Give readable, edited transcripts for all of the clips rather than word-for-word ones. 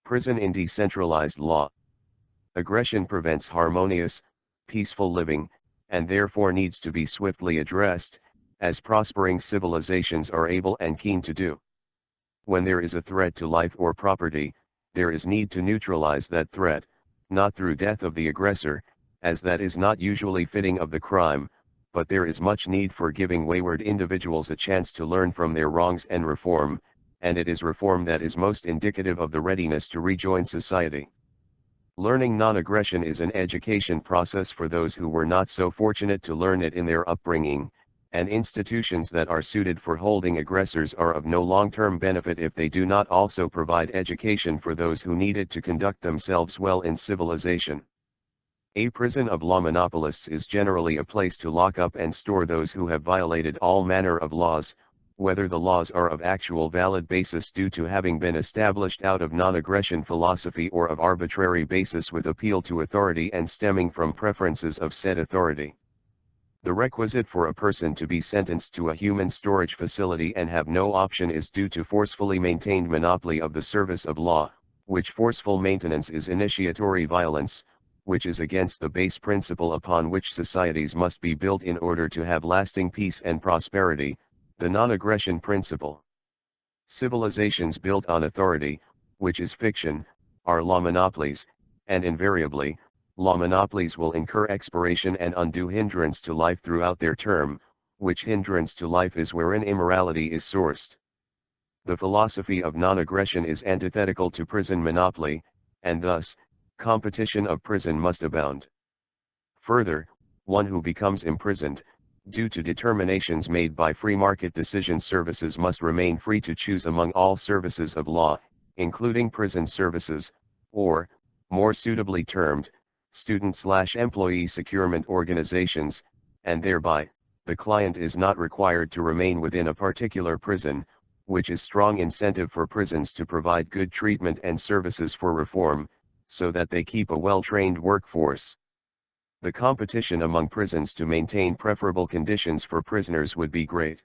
Prison in decentralized law. Aggression prevents harmonious, peaceful living, and therefore needs to be swiftly addressed, as prospering civilizations are able and keen to do. When there is a threat to life or property, there is need to neutralize that threat, not through death of the aggressor, as that is not usually fitting of the crime, but there is much need for giving wayward individuals a chance to learn from their wrongs and reform, and it is reform that is most indicative of the readiness to rejoin society. Learning non-aggression is an education process for those who were not so fortunate to learn it in their upbringing, and institutions that are suited for holding aggressors are of no long-term benefit if they do not also provide education for those who need it to conduct themselves well in civilization. A prison of law monopolists is generally a place to lock up and store those who have violated all manner of laws, whether the laws are of actual valid basis due to having been established out of non-aggression philosophy or of arbitrary basis with appeal to authority and stemming from preferences of said authority. The requisite for a person to be sentenced to a human storage facility and have no option is due to forcefully maintained monopoly of the service of law, which forceful maintenance is initiatory violence, which is against the base principle upon which societies must be built in order to have lasting peace and prosperity, the non-aggression principle. Civilizations built on authority, which is fiction, are law monopolies, and invariably, law monopolies will incur expiration and undue hindrance to life throughout their term, which hindrance to life is wherein immorality is sourced. The philosophy of non-aggression is antithetical to prison monopoly, and thus, competition of prison must abound. Further, one who becomes imprisoned, due to determinations made by free market decision services must remain free to choose among all services of law, including prison services, or, more suitably termed, student/employee securement organizations, and thereby, the client is not required to remain within a particular prison, which is strong incentive for prisons to provide good treatment and services for reform, so that they keep a well-trained workforce. The competition among prisons to maintain preferable conditions for prisoners would be great.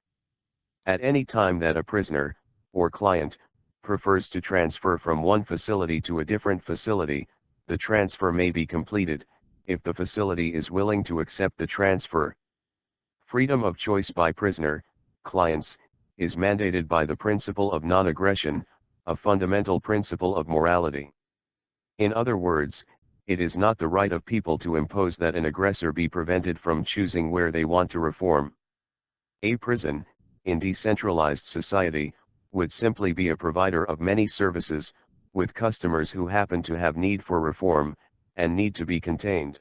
At any time that a prisoner, or client, prefers to transfer from one facility to a different facility, the transfer may be completed, if the facility is willing to accept the transfer. Freedom of choice by prisoner, clients, is mandated by the principle of non-aggression, a fundamental principle of morality. In other words, it is not the right of people to impose that an aggressor be prevented from choosing where they want to reform. A prison, in decentralized society, would simply be a provider of many services, with customers who happen to have need for reform, and need to be contained.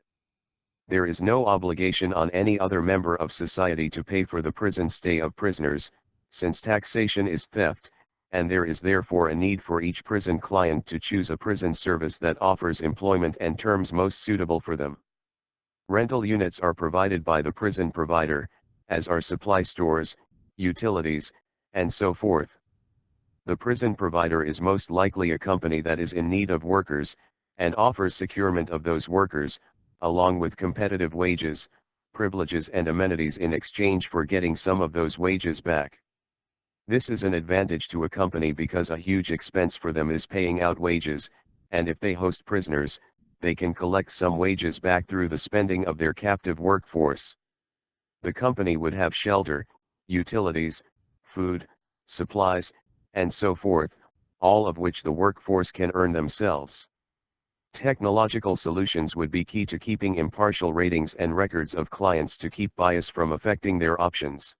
There is no obligation on any other member of society to pay for the prison stay of prisoners, since taxation is theft, and there is therefore a need for each prison client to choose a prison service that offers employment and terms most suitable for them. Rental units are provided by the prison provider, as are supply stores, utilities, and so forth. The prison provider is most likely a company that is in need of workers, and offers securement of those workers, along with competitive wages, privileges and amenities in exchange for getting some of those wages back. This is an advantage to a company because a huge expense for them is paying out wages, and if they host prisoners, they can collect some wages back through the spending of their captive workforce. The company would have shelter, utilities, food, supplies, and so forth, all of which the workforce can earn themselves. Technological solutions would be key to keeping impartial ratings and records of clients to keep bias from affecting their options.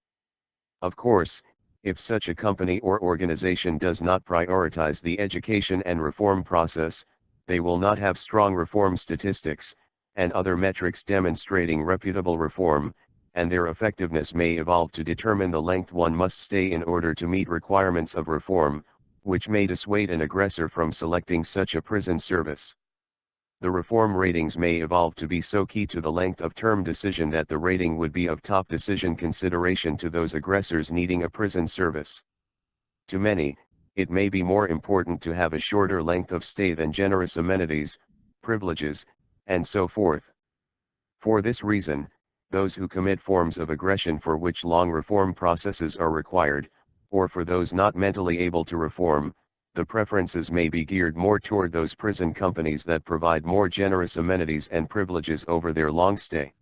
Of course, if such a company or organization does not prioritize the education and reform process, they will not have strong reform statistics, and other metrics demonstrating reputable reform, and their effectiveness may evolve to determine the length one must stay in order to meet requirements of reform, which may dissuade an aggressor from selecting such a prison service. The reform ratings may evolve to be so key to the length of term decision that the rating would be of top decision consideration to those aggressors needing a prison service. To many, it may be more important to have a shorter length of stay than generous amenities, privileges, and so forth. For this reason, those who commit forms of aggression for which long reform processes are required, or for those not mentally able to reform, the preferences may be geared more toward those prison companies that provide more generous amenities and privileges over their long stay.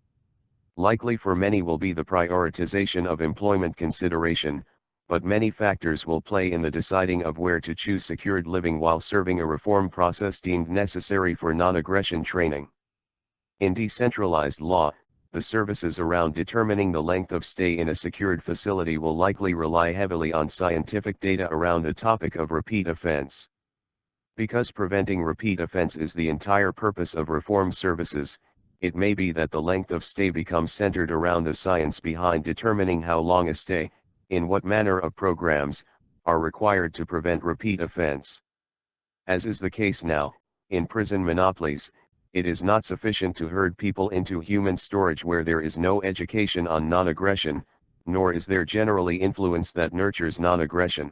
Likely for many will be the prioritization of employment consideration, but many factors will play in the deciding of where to choose secured living while serving a reform process deemed necessary for non-aggression training. In decentralized law, the services around determining the length of stay in a secured facility will likely rely heavily on scientific data around the topic of repeat offense. Because preventing repeat offense is the entire purpose of reform services, it may be that the length of stay becomes centered around the science behind determining how long a stay, in what manner of programs, are required to prevent repeat offense. As is the case now, in prison monopolies, it is not sufficient to herd people into human storage where there is no education on non-aggression, nor is there generally influence that nurtures non-aggression.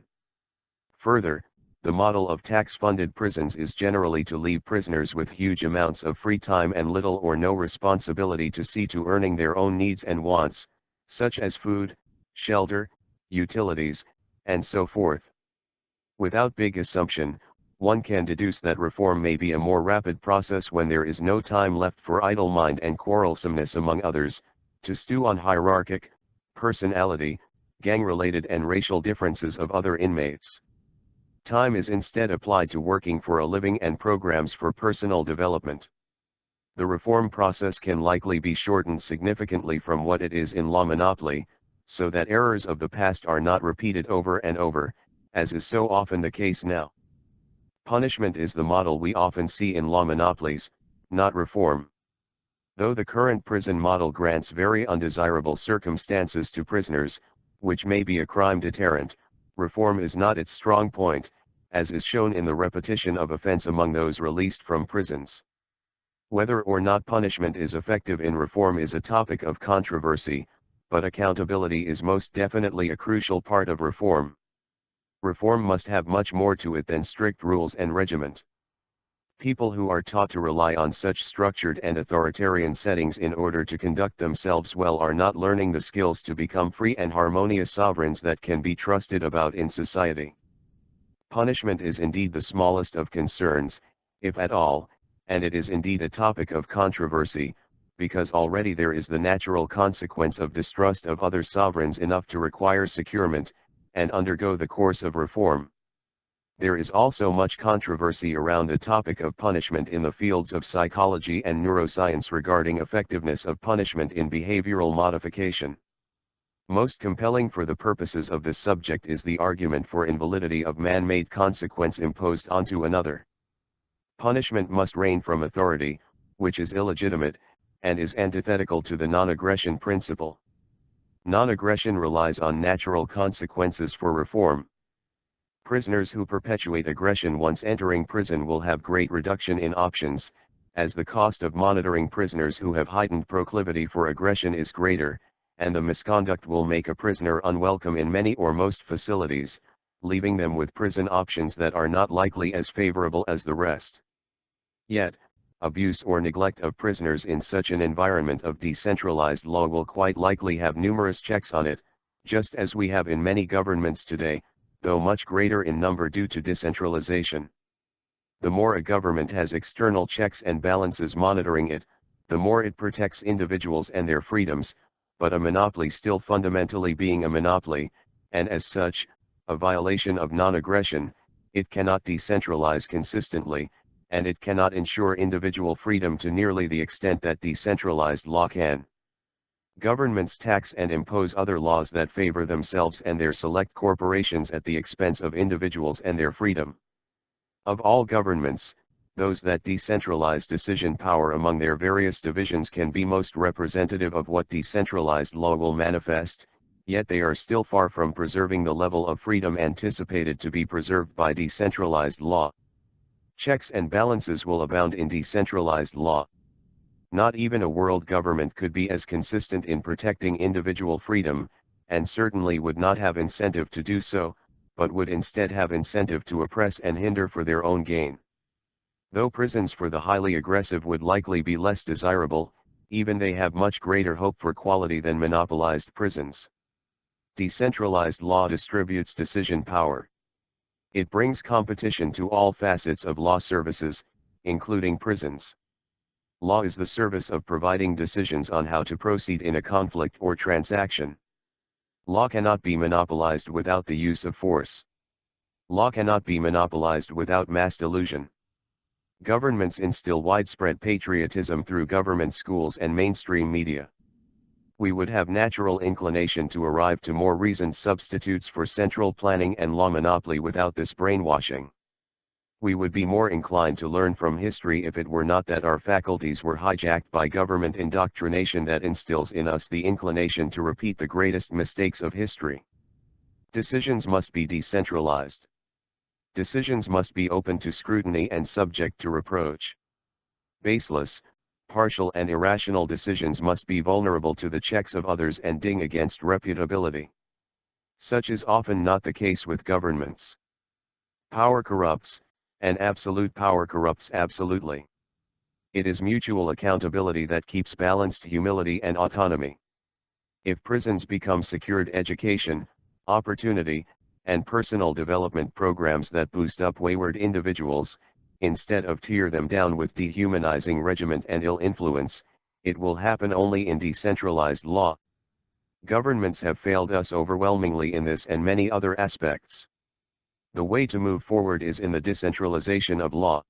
Further, the model of tax-funded prisons is generally to leave prisoners with huge amounts of free time and little or no responsibility to see to earning their own needs and wants, such as food, shelter, utilities, and so forth. Without big assumption, one can deduce that reform may be a more rapid process when there is no time left for idle mind and quarrelsomeness among others, to stew on hierarchic, personality, gang-related and racial differences of other inmates. Time is instead applied to working for a living and programs for personal development. The reform process can likely be shortened significantly from what it is in law monopoly, so that errors of the past are not repeated over and over, as is so often the case now. Punishment is the model we often see in law monopolies, not reform. Though the current prison model grants very undesirable circumstances to prisoners, which may be a crime deterrent, reform is not its strong point, as is shown in the repetition of offense among those released from prisons. Whether or not punishment is effective in reform is a topic of controversy, but accountability is most definitely a crucial part of reform. Reform must have much more to it than strict rules and regiment. People who are taught to rely on such structured and authoritarian settings in order to conduct themselves well are not learning the skills to become free and harmonious sovereigns that can be trusted about in society. Punishment is indeed the smallest of concerns, if at all, and it is indeed a topic of controversy, because already there is the natural consequence of distrust of other sovereigns enough to require securement, and undergo the course of reform. There is also much controversy around the topic of punishment in the fields of psychology and neuroscience regarding effectiveness of punishment in behavioral modification. Most compelling for the purposes of this subject is the argument for invalidity of man-made consequence imposed onto another. Punishment must reign from authority, which is illegitimate, and is antithetical to the non-aggression principle. Non-aggression relies on natural consequences for reform. Prisoners who perpetuate aggression once entering prison will have great reduction in options, as the cost of monitoring prisoners who have heightened proclivity for aggression is greater, and the misconduct will make a prisoner unwelcome in many or most facilities, leaving them with prison options that are not likely as favorable as the rest. Yet, abuse or neglect of prisoners in such an environment of decentralized law will quite likely have numerous checks on it, just as we have in many governments today, though much greater in number due to decentralization. The more a government has external checks and balances monitoring it, the more it protects individuals and their freedoms, but a monopoly still fundamentally being a monopoly, and as such, a violation of non-aggression, it cannot decentralize consistently, and it cannot ensure individual freedom to nearly the extent that decentralized law can. Governments tax and impose other laws that favor themselves and their select corporations at the expense of individuals and their freedom. Of all governments, those that decentralize decision power among their various divisions can be most representative of what decentralized law will manifest, yet they are still far from preserving the level of freedom anticipated to be preserved by decentralized law. Checks and balances will abound in decentralized law. Not even a world government could be as consistent in protecting individual freedom, and certainly would not have incentive to do so, but would instead have incentive to oppress and hinder for their own gain. Though prisons for the highly aggressive would likely be less desirable, even they have much greater hope for quality than monopolized prisons. Decentralized law distributes decision power. It brings competition to all facets of law services, including prisons. Law is the service of providing decisions on how to proceed in a conflict or transaction. Law cannot be monopolized without the use of force. Law cannot be monopolized without mass delusion. Governments instill widespread patriotism through government schools and mainstream media. We would have natural inclination to arrive to more reasoned substitutes for central planning and law monopoly without this brainwashing. We would be more inclined to learn from history if it were not that our faculties were hijacked by government indoctrination that instills in us the inclination to repeat the greatest mistakes of history. Decisions must be decentralized. Decisions must be open to scrutiny and subject to reproach. Baseless, partial and irrational decisions must be vulnerable to the checks of others and ding against reputability. Such is often not the case with governments. Power corrupts, and absolute power corrupts absolutely. It is mutual accountability that keeps balanced humility and autonomy. If prisons become secured education, opportunity, and personal development programs that boost up wayward individuals, instead of tear them down with dehumanizing regiment and ill influence, it will happen only in decentralized law. Governments have failed us overwhelmingly in this and many other aspects. The way to move forward is in the decentralization of law.